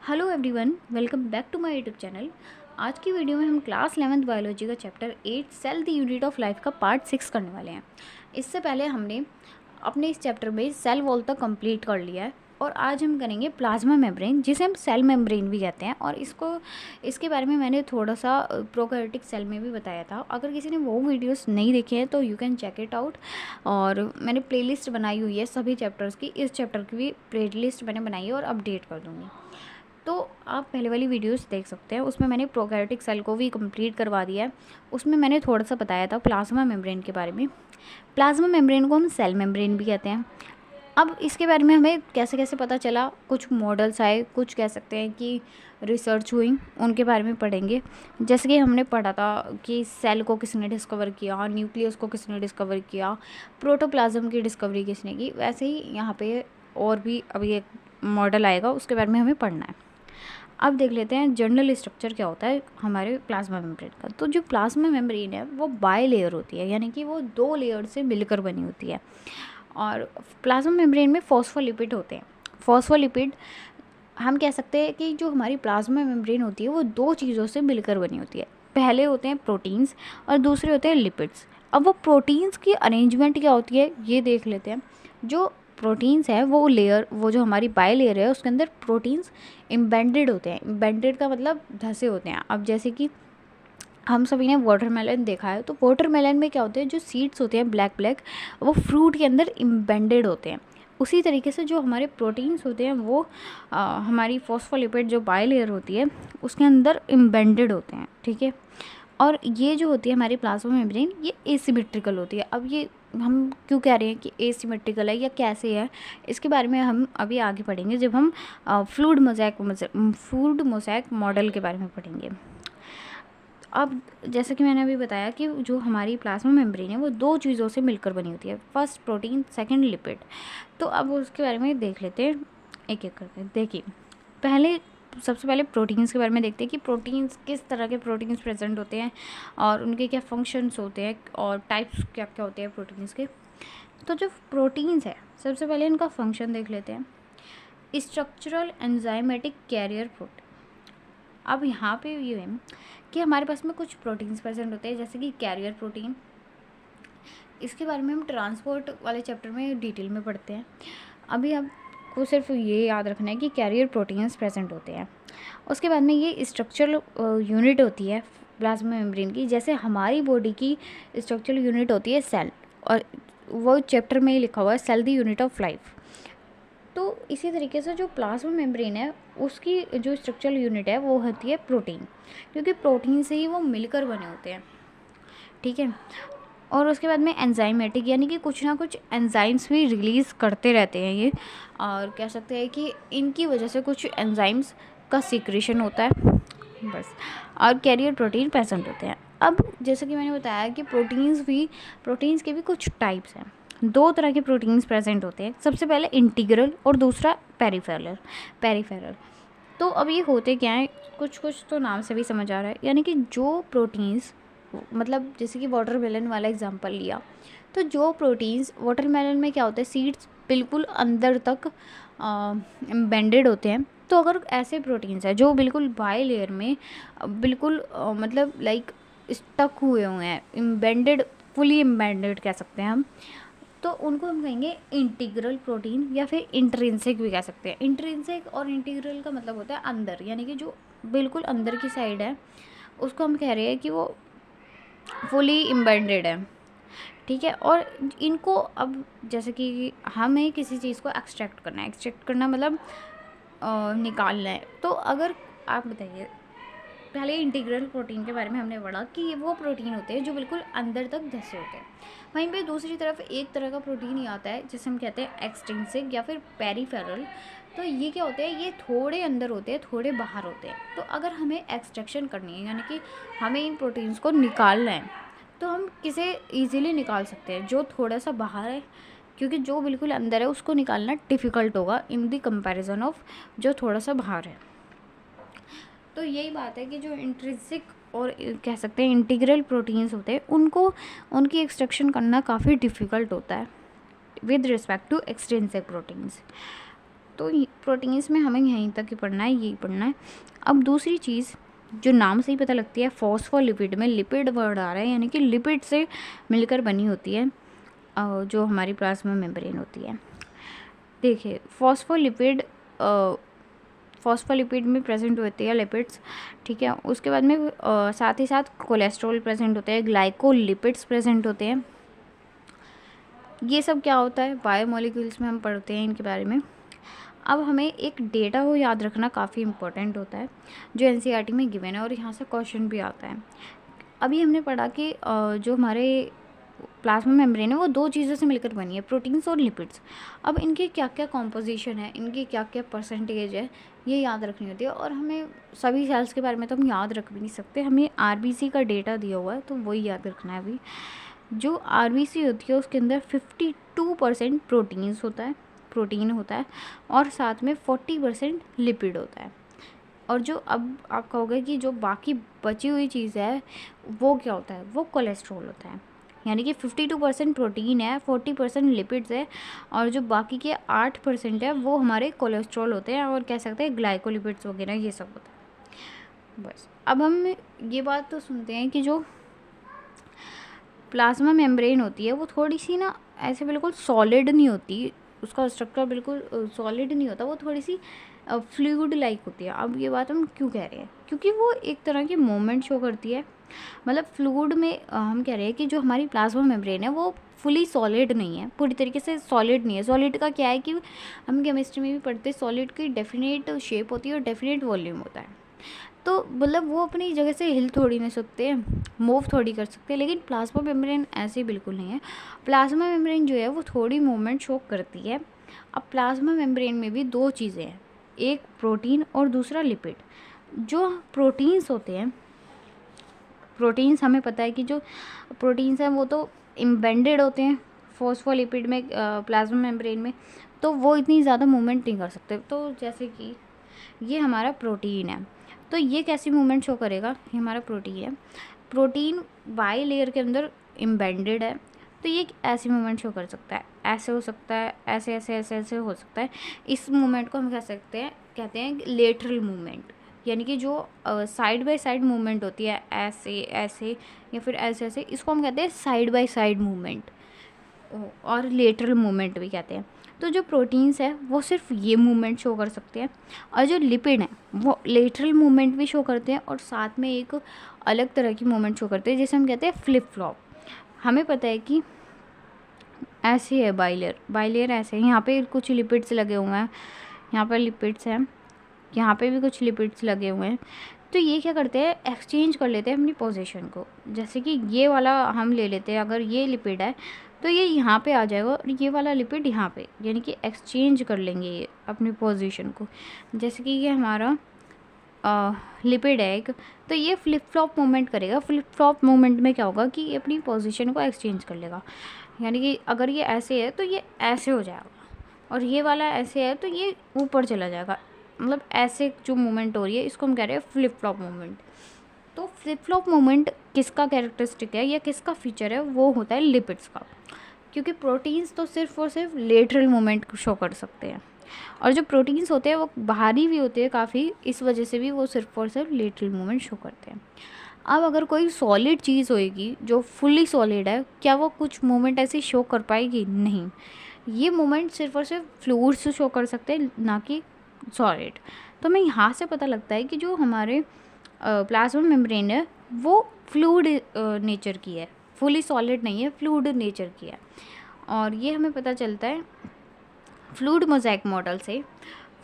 Hello everyone, welcome back to my YouTube channel. आज की video में हम क्लास 11th बायोलॉजी का chapter 8 cell the unit of life का पार्ट 6 करने वाले हैं। इससे पहले हमने अपने इस चैप्टर में सेल वॉल तक कंप्लीट कर लिया है और आज हम करेंगे प्लाज्मा मेम्ब्रेन, जिसे हम सेल मेम्ब्रेन भी कहते हैं। और इसके बारे में मैंने थोड़ा सा प्रोकैरियोटिक सेल में भी बताया था। अगर किसी ने वो वीडियोस नहीं देखे हैं तो you can check it out. और मैंने प्लेलिस्ट बनाई हुई है सभी चैप्टर्स की। इस चैप्टर की भी प्लेलिस्ट मैंने बनाई है और अपडेट कर दूँगी, तो आप पहले वाली वीडियोस देख सकते हैं। उसमें मैंने प्रोकैरियोटिक सेल को भी कंप्लीट करवा दिया है। उसमें मैंने थोड़ा सा बताया था प्लाज्मा मेम्ब्रेन के बारे में। प्लाज्मा मेम्ब्रेन को हम सेल मेम्ब्रेन भी कहते हैं। अब इसके बारे में हमें कैसे कैसे पता चला, कुछ मॉडल्स आए, कुछ कह सकते हैं कि रिसर्च हुई, उनके बारे में पढ़ेंगे। जैसे कि हमने पढ़ा था कि सेल को किसने डिस्कवर किया, न्यूक्लियस को किसने डिस्कवर किया, प्रोटोप्लाज्म की डिस्कवरी किसने की, वैसे ही यहाँ पे और भी अभी एक मॉडल आएगा, उसके बारे में हमें पढ़ना है। अब देख लेते हैं जनरल स्ट्रक्चर क्या होता है हमारे प्लाज्मा मेम्ब्रेन का। तो जो प्लाज्मा मेम्ब्रेन है वो बाई लेयर होती है, यानी कि वो 2 लेयर से मिलकर बनी होती है। और प्लाज्मा मेम्ब्रेन में फॉस्फोलिपिड होते हैं। फॉस्फोलिपिड हम कह सकते हैं कि जो हमारी प्लाज्मा मेम्ब्रेन होती है वो 2 चीज़ों से मिलकर बनी होती है। पहले होते हैं प्रोटीन्स और दूसरे होते हैं लिपिड्स। अब वो प्रोटीन्स की अरेंजमेंट क्या होती है ये देख लेते हैं। जो प्रोटीन्स है वो लेयर, वो जो हमारी बाई लेयर है उसके अंदर प्रोटीन्स इम्बेडेड होते हैं। इम्बेडेड का मतलब धंसे होते हैं। अब जैसे कि हम सभी ने वाटरमेलन देखा है, तो वाटरमेलन में क्या होते हैं, जो सीड्स होते हैं ब्लैक ब्लैक, वो फ्रूट के अंदर इम्बेडेड होते हैं। उसी तरीके से जो हमारे प्रोटीन्स होते हैं वो हमारी फॉस्फोलिपिड जो बाई लेयर होती है उसके अंदर इम्बेडेड होते हैं। ठीक है। और ये जो होती है हमारी प्लाज्मा मेम्ब्रेन, ये एसिमेट्रिकल होती है। अब ये हम क्यों कह रहे हैं कि एसिमेट्रिकल है या कैसे है, इसके बारे में हम अभी आगे पढ़ेंगे जब हम फ्लूइड मोज़ेक मॉडल के बारे में पढ़ेंगे। अब जैसे कि मैंने अभी बताया कि जो हमारी प्लाज्मा मेम्ब्रेन है वो 2 चीज़ों से मिलकर बनी होती है, फर्स्ट प्रोटीन, सेकंड लिपिड। तो अब उसके बारे में देख लेते हैं एक एक करके। देखिए, सबसे पहले प्रोटीन्स के बारे में देखते हैं कि प्रोटीन्स किस तरह के प्रोटीन्स प्रेजेंट होते हैं और उनके क्या फंक्शंस होते हैं और टाइप्स क्या क्या होते हैं प्रोटीन्स के। तो जो प्रोटीन्स है, सबसे पहले इनका फंक्शन देख लेते हैं। Structural enzymatic carrier protein. अब यहाँ पे ये है कि हमारे पास में कुछ प्रोटीन्स प्रेजेंट होते हैं, जैसे कि कैरियर प्रोटीन। इसके बारे में हम ट्रांसपोर्ट वाले चैप्टर में डिटेल में पढ़ते हैं। अभी आपको सिर्फ ये याद रखना है कि कैरियर प्रोटीन्स प्रेजेंट होते हैं। उसके बाद में ये स्ट्रक्चरल यूनिट होती है प्लाज्मा मेम्ब्रेन की। जैसे हमारी बॉडी की स्ट्रक्चरल यूनिट होती है सेल, और वो चैप्टर में ही लिखा हुआ है cell the unit of life. तो इसी तरीके से जो प्लाज्मा मेम्ब्रेन है उसकी जो स्ट्रक्चरल यूनिट है वो होती है प्रोटीन, क्योंकि प्रोटीन से ही वो मिलकर बने होते हैं। ठीक है। और उसके बाद में एंजाइमेटिक, यानी कि कुछ ना कुछ एंजाइम्स भी रिलीज़ करते रहते हैं ये, और कह सकते हैं कि इनकी वजह से कुछ एंजाइम्स का सीक्रेशन होता है बस। और कैरियर प्रोटीन प्रेजेंट होते हैं। अब जैसे कि मैंने बताया कि प्रोटीन्स के भी कुछ टाइप्स हैं। 2 तरह के प्रोटीन्स प्रेजेंट होते हैं, सबसे पहले इंटीग्रल और दूसरा पेरीफेरल। तो अब ये होते क्या हैं, कुछ कुछ तो नाम से भी समझ आ रहा है। यानी कि जो प्रोटीन्स, मतलब जैसे कि वाटरमेलन वाला एग्जांपल लिया, तो जो प्रोटीन्स वाटरमेलन में क्या होता है, सीड्स बिल्कुल अंदर तक एम्बेडेड होते हैं। तो अगर ऐसे प्रोटीन्स हैं जो बिल्कुल बाई लेयर में बिल्कुल मतलब लाइक स्टक हुए हैं, एम्बेडेड, फुली एम्बेडेड कह सकते हैं हम, तो उनको हम कहेंगे इंटीग्रल प्रोटीन या फिर इंट्रिंसिक भी कह सकते हैं। इंट्रिंसिक और इंटीग्रल का मतलब होता है अंदर, यानी कि जो बिल्कुल अंदर की साइड है उसको हम कह रहे हैं कि वो फुली एम्बेडेड है। ठीक है। और इनको अब जैसे कि हमें किसी चीज़ को एक्सट्रैक्ट करना मतलब निकालना है। तो अगर आप बताइए, पहले इंटीग्रल प्रोटीन के बारे में हमने पढ़ा कि ये वो प्रोटीन होते हैं जो बिल्कुल अंदर तक धंसे होते हैं। वहीं पे दूसरी तरफ एक तरह का प्रोटीन ही आता है जिसे हम कहते हैं एक्सट्रिंसिक या फिर पेरीफेरल। तो ये क्या होते हैं, ये थोड़े अंदर होते हैं, थोड़े बाहर होते हैं। तो अगर हमें एक्सट्रैक्शन करनी है, यानी कि हमें इन प्रोटीन्स को निकालना है, तो हम किसे ईजिली निकाल सकते हैं, जो थोड़ा सा बाहर है, क्योंकि जो बिल्कुल अंदर है उसको निकालना डिफ़िकल्ट होगा इन द कंपैरिजन ऑफ जो थोड़ा सा बाहर है। तो यही बात है कि जो इंट्रिंसिक और कह सकते हैं इंटीग्रल प्रोटीन्स होते हैं उनकी एक्सट्रैक्शन करना काफ़ी डिफ़िकल्ट होता है with respect to extrinsic proteins. तो प्रोटीन्स में हमें यहीं तक ही पढ़ना है, यही पढ़ना है। अब दूसरी चीज़ जो नाम से ही पता लगती है, फॉस्फोलिपिड में लिपिड वर्ड आ रहा है, यानी कि लिपिड से मिलकर बनी होती है जो हमारी प्लाज्मा मेम्ब्रेन होती है। देखिए फॉस्फोलिपिड में प्रेजेंट होती है लिपिड्स, ठीक है। उसके बाद में साथ ही साथ कोलेस्ट्रॉल प्रेजेंट होते हैं, ग्लाइकोलिपिड्स प्रेजेंट होते हैं। ये सब क्या होता है, बायोमोलिक्यूल्स में हम पढ़ते हैं इनके बारे में। अब हमें एक डेटा को याद रखना काफ़ी इंपॉर्टेंट होता है जो एनसीईआरटी में गिवन है, और यहाँ से क्वेश्चन भी आता है। अभी हमने पढ़ा कि जो हमारे प्लाज्मा मेम्ब्रेन है वो दो चीज़ों से मिलकर बनी है, प्रोटीन्स और लिपिड्स। अब इनके क्या क्या कॉम्पोजिशन है, इनकी क्या क्या परसेंटेज है, ये याद रखनी होती है। और हमें सभी सेल्स के बारे में तो हम याद रख भी नहीं सकते, हमें आरबीसी का डेटा दिया हुआ है तो वही याद रखना है। अभी जो आरबीसी होती है उसके अंदर 52% प्रोटीन होता है और साथ में 40% लिपिड होता है। और जो अब आप कहोगे कि जो बाकी बची हुई चीज़ है वो क्या होता है, वो कोलेस्ट्रॉल होता है। यानी कि 52% प्रोटीन है, 40% लिपिड्स है, और जो बाकी के 8% है वो हमारे कोलेस्ट्रॉल होते हैं, और कह सकते हैं ग्लाइकोलिपिड्स वगैरह ये सब होता है। बस अब हम ये बात तो सुनते हैं कि जो प्लाज्मा मेम्ब्रेन होती है वो थोड़ी सी ना ऐसे बिल्कुल सॉलिड नहीं होती, उसका स्ट्रक्चर बिल्कुल सॉलिड नहीं होता, वो थोड़ी सी फ्लूइड लाइक होती है। अब ये बात हम क्यों कह रहे हैं, क्योंकि वो एक तरह की मूवमेंट शो करती है। मतलब फ्लूइड में हम कह रहे हैं कि जो हमारी प्लाज्मा मेम्ब्रेन है वो फुली सॉलिड नहीं है, पूरी तरीके से सॉलिड नहीं है। सॉलिड का क्या है कि हम केमिस्ट्री में भी पढ़ते हैं, सॉलिड की डेफिनेट शेप होती है और डेफिनेट वॉल्यूम होता है। तो मतलब वो अपनी जगह से हिल थोड़ी नहीं सकते, मूव थोड़ी कर सकते, लेकिन प्लाज्मा मेम्ब्रेन ऐसे बिल्कुल नहीं है। प्लाज्मा मेम्ब्रेन जो है वो थोड़ी मूवमेंट शो करती है। अब प्लाज्मा मेम्ब्रेन में भी दो चीज़ें हैं, एक प्रोटीन और दूसरा लिपिड। जो प्रोटीन्स होते हैं, प्रोटीन्स हमें पता है कि जो प्रोटीन्स हैं वो तो इम्बेडेड होते हैं फॉस्फोलिपिड में, प्लाज्मा मेम्ब्रेन में, तो वो इतनी ज़्यादा मूवमेंट नहीं कर सकते। तो जैसे कि ये हमारा प्रोटीन है, तो ये कैसी मूवमेंट शो करेगा, ये हमारा प्रोटीन है, प्रोटीन बाई लेयर के अंदर इम्बेडेड है, तो ये ऐसी मूवमेंट शो कर सकता है, ऐसे हो सकता है, ऐसे ऐसे ऐसे ऐसे हो सकता है। इस मूवमेंट को हम कहते हैं लेटरल मूवमेंट, यानी कि जो साइड बाय साइड मूवमेंट होती है, ऐसे ऐसे या फिर ऐसे ऐसे, इसको हम कहते हैं साइड बाय साइड मूवमेंट, और लेटरल मूवमेंट भी कहते हैं। तो जो प्रोटीन्स है वो सिर्फ ये मूवमेंट शो कर सकते हैं, और जो लिपिड हैं वो लेटरल मूवमेंट भी शो करते हैं और साथ में एक अलग तरह की मूवमेंट शो करते हैं जिसे हम कहते हैं फ्लिप फ्लॉप। हमें पता है कि ऐसे है बाइलेयर ऐसे, यहाँ पे कुछ लिपिड्स लगे हुए हैं, यहाँ पर लिपिड्स हैं, यहाँ पे भी कुछ लिपिड्स लगे हुए हैं। तो ये क्या करते हैं, एक्सचेंज कर लेते हैं अपनी पोजीशन को। जैसे कि ये वाला हम ले लेते हैं, अगर ये लिपिड है तो ये यहाँ पे आ जाएगा और ये वाला लिपिड यहाँ पे, यानी कि एक्सचेंज कर लेंगे ये अपनी पोजीशन को। जैसे कि ये हमारा लिपिड है एक, तो ये फ्लिप फ्लॉप मूवमेंट करेगा। फ्लिप फ्लॉप मूवमेंट में क्या होगा कि ये अपनी पोजीशन को एक्सचेंज कर लेगा, यानी कि अगर ये ऐसे है तो ये ऐसे हो जाएगा, और ये वाला ऐसे है तो ये ऊपर चला जाएगा। मतलब ऐसे जो मूवमेंट हो रही है इसको हम कह रहे हैं फ्लिप फ्लॉप मूवमेंट। तो फ्लिप फ्लॉप मूवमेंट किसका कैरेक्टरिस्टिक है या किसका फीचर है, वो होता है लिपिड्स का, क्योंकि प्रोटीन्स तो सिर्फ और सिर्फ लेटरल मूवमेंट शो कर सकते हैं, और जो प्रोटीन्स होते हैं वो बाहरी भी होते हैं काफ़ी, इस वजह से भी वो सिर्फ और सिर्फ लेटरल मूवमेंट शो करते हैं। अब अगर कोई सॉलिड चीज़ होएगी जो फुल्ली सॉलिड है, क्या वो कुछ मूवमेंट ऐसे शो कर पाएगी? नहीं, ये मूवमेंट सिर्फ और सिर्फ फ्लूइड से शो कर सकते हैं, ना कि सॉलिड। तो हमें यहाँ से पता लगता है कि जो हमारे प्लाज्मा मेम्ब्रेन है वो फ्लूइड नेचर की है, फुली सॉलिड नहीं है, फ्लूइड नेचर की है। और ये हमें पता चलता है फ्लूइड मोज़ेक मॉडल से।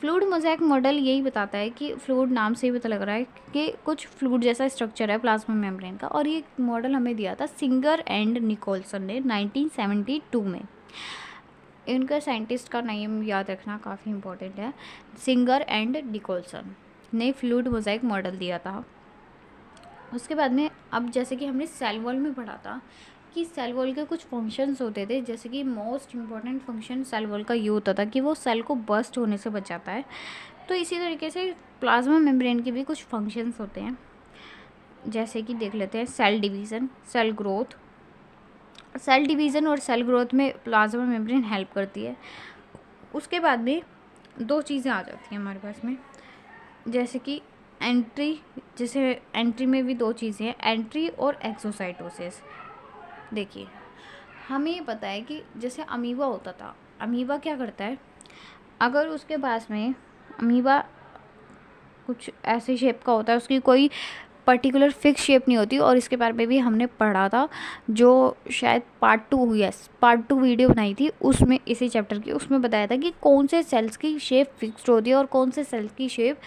फ्लूइड मोज़ेक मॉडल यही बताता है कि फ्लूइड नाम से ही पता लग रहा है कि कुछ फ्लूइड जैसा स्ट्रक्चर है प्लाज्मा मेम्ब्रेन का, और ये मॉडल हमें दिया था सिंगर एंड निकोलसन ने 1972 में। इनका साइंटिस्ट का नेम याद रखना काफ़ी इंपॉर्टेंट है, सिंगर एंड निकोलसन ने फ्लूइड मोज़ेक मॉडल दिया था। उसके बाद में अब जैसे कि हमने सेल वॉल में पढ़ा था कि सेल वॉल के कुछ फंक्शंस होते थे, जैसे कि most important function cell wall का ये होता था कि वो सेल को बर्स्ट होने से बचाता है। तो इसी तरीके से प्लाज्मा मेम्ब्रेन के भी कुछ फंक्शंस होते हैं, जैसे कि देख लेते हैं cell division, cell growth. Cell division और सेल ग्रोथ में प्लाज्मा मेम्ब्रेन हेल्प करती है। उसके बाद में दो चीज़ें आ जाती हैं हमारे पास में, जैसे कि एंट्री में भी दो चीज़ें हैं, एंट्री और एक्सोसाइटोसिस। देखिए, हमें ये पता है कि जैसे अमीबा होता था, अमीबा क्या करता है, अगर उसके पास में अमीबा कुछ ऐसे शेप का होता है, उसकी कोई पर्टिकुलर फिक्स शेप नहीं होती। और इसके बारे में भी हमने पढ़ा था, जो शायद पार्ट 2 वीडियो बनाई थी उसमें, इसी चैप्टर की, उसमें बताया था कि कौन से सेल्स की शेप फिक्स्ड होती है और कौन से सेल्स की शेप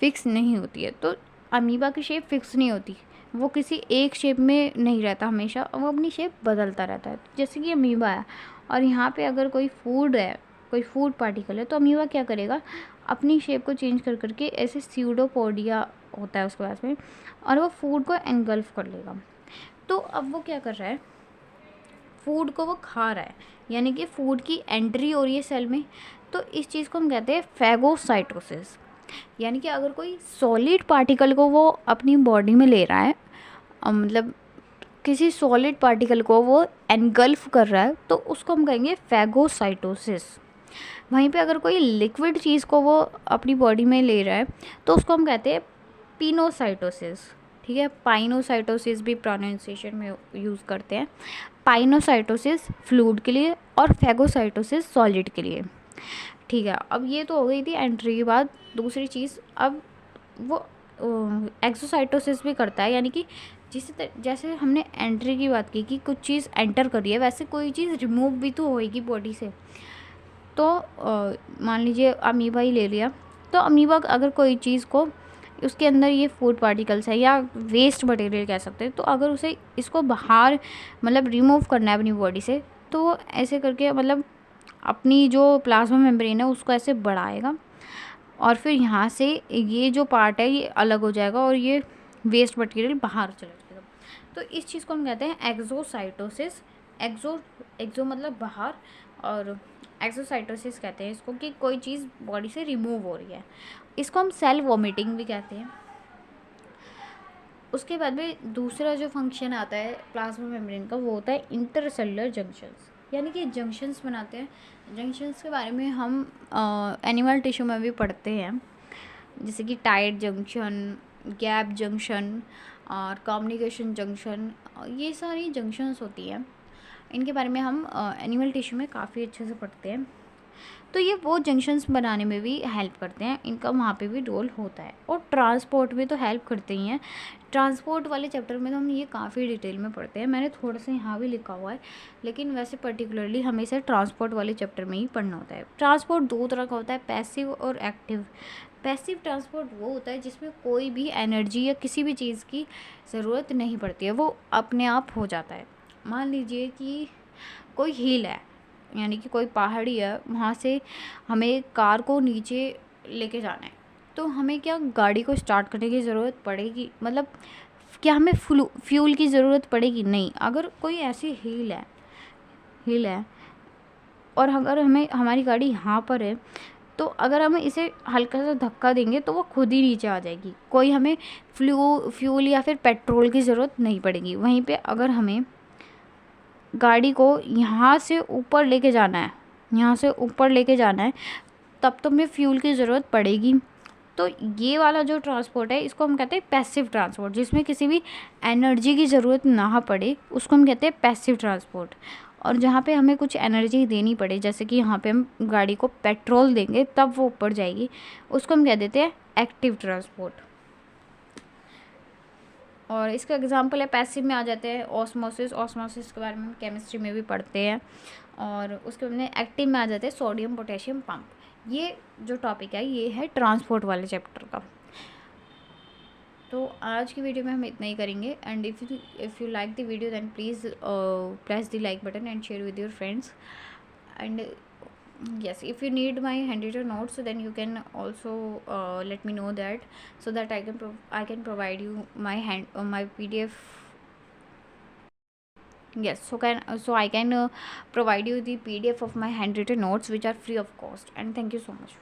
फिक्स नहीं होती है। तो अमीबा की शेप फिक्स नहीं होती, वो किसी एक शेप में नहीं रहता, हमेशा वो अपनी शेप बदलता रहता है। जैसे कि अमीबा है, और यहाँ पे अगर कोई फूड पार्टिकल है, तो अमीबा क्या करेगा, अपनी शेप को चेंज कर करके, ऐसे स्यूडोपोडिया होता है उसके पास में, और वो फूड को एनगल्फ कर लेगा। तो अब वो क्या कर रहा है, फूड को वो खा रहा है, यानी कि फूड की एंट्री हो रही है सेल में। तो इस चीज़ को हम कहते हैं फैगोसाइटोसिस। यानी कि अगर कोई सॉलिड पार्टिकल को वो अपनी बॉडी में ले रहा है, मतलब किसी सॉलिड पार्टिकल को वो एनगल्फ कर रहा है, तो उसको हम कहेंगे फैगोसाइटोसिस। वहीं पे अगर कोई लिक्विड चीज़ को वो अपनी बॉडी में ले रहा है, तो उसको हम कहते हैं पिनोसाइटोसिस। ठीक है, पाइनोसाइटोसिस भी प्रोनाउंसिएशन में यूज़ करते हैं। पाइनोसाइटोसिस फ्लूइड के लिए और फैगोसाइटोसिस सॉलिड के लिए। ठीक है, अब ये तो हो गई थी एंट्री की बात। दूसरी चीज़, अब वो एक्सोसाइटोसिस भी करता है, यानी कि जैसे हमने एंट्री की बात की कि कुछ चीज़ एंटर करी है, वैसे कोई चीज़ रिमूव भी तो होएगी बॉडी से। तो मान लीजिए अमीबा ही ले लिया, तो अमीबा अगर कोई चीज़ को, उसके अंदर ये फूड पार्टिकल्स है या वेस्ट मटेरियल कह सकते हैं, तो अगर उसे इसको बाहर मतलब रिमूव करना है अपनी बॉडी से, तो वो ऐसे करके मतलब अपनी जो प्लाज्मा मेम्ब्रेन है उसको ऐसे बढ़ाएगा, और फिर यहाँ से ये जो पार्ट है ये अलग हो जाएगा और ये वेस्ट मटेरियल बाहर चला जाएगा। तो इस चीज़ को हम कहते हैं एक्सोसाइटोसिस। एक्सो मतलब बाहर, और एक्सोसाइटोसिस कहते हैं इसको कि कोई चीज़ बॉडी से रिमूव हो रही है। इसको हम सेल वॉमिटिंग भी कहते हैं। उसके बाद में दूसरा जो फंक्शन आता है प्लाज्मा मेम्ब्रेन का, वो होता है इंटरसेलुलर जंक्शंस, यानी कि जंक्शंस बनाते हैं। जंक्शंस के बारे में हम एनिमल टिश्यू में भी पढ़ते हैं, जैसे कि टाइट जंक्शन, गैप जंक्शन और कम्युनिकेशन जंक्शन, ये सारी जंक्शंस होती हैं। इनके बारे में हम एनिमल टिश्यू में काफ़ी अच्छे से पढ़ते हैं। तो ये वो जंक्शंस बनाने में भी हेल्प करते हैं, इनका वहाँ पे भी रोल होता है। और ट्रांसपोर्ट में तो हेल्प करते ही हैं। ट्रांसपोर्ट वाले चैप्टर में तो हम ये काफ़ी डिटेल में पढ़ते हैं, मैंने थोड़ा सा यहाँ भी लिखा हुआ है, लेकिन वैसे पर्टिकुलरली हमें इसे ट्रांसपोर्ट वाले चैप्टर में ही पढ़ना होता है। ट्रांसपोर्ट दो तरह का होता है, पैसिव और एक्टिव। पैसिव ट्रांसपोर्ट वो होता है जिसमें कोई भी एनर्जी या किसी भी चीज़ की ज़रूरत नहीं पड़ती है, वो अपने आप हो जाता है। मान लीजिए कि कोई हिल है, यानी कि कोई पहाड़ी है, वहाँ से हमें कार को नीचे लेके जाना है, तो हमें क्या गाड़ी को स्टार्ट करने की ज़रूरत पड़ेगी, मतलब क्या हमें फ्यूल की ज़रूरत पड़ेगी? नहीं। अगर कोई ऐसी हिल है और अगर हमें हमारी गाड़ी यहाँ पर है, तो अगर हम इसे हल्का सा धक्का देंगे तो वो खुद ही नीचे आ जाएगी, कोई हमें फ्यूल या फिर पेट्रोल की ज़रूरत नहीं पड़ेगी। वहीं पे अगर हमें गाड़ी को यहाँ से ऊपर लेके जाना है, तब तो हमें फ्यूल की ज़रूरत पड़ेगी। तो ये वाला जो ट्रांसपोर्ट है, इसको हम कहते हैं पैसिव ट्रांसपोर्ट, जिसमें किसी भी एनर्जी की ज़रूरत ना पड़े, उसको हम कहते हैं पैसिव ट्रांसपोर्ट। और जहाँ पे हमें कुछ एनर्जी देनी पड़े, जैसे कि यहाँ पे हम गाड़ी को पेट्रोल देंगे तब वो ऊपर जाएगी, उसको हम कह देते हैं एक्टिव ट्रांसपोर्ट। और इसका एग्जांपल है, पैसिव में आ जाते हैं ऑस्मोसिस के बारे में हम केमिस्ट्री में भी पढ़ते हैं। और उसके बाद में एक्टिव में आ जाते हैं सोडियम पोटेशियम पंप। ये जो टॉपिक है ये है ट्रांसपोर्ट वाले चैप्टर का। तो आज की वीडियो में हम इतना ही करेंगे। And if you like the video then please press the like button and share with your friends. And yes, if you need my handwritten notes, then you can also let me know that, so that I can provide you my my PDF. Yes, so I can provide you the PDF of my handwritten notes, which are free of cost. And thank you so much.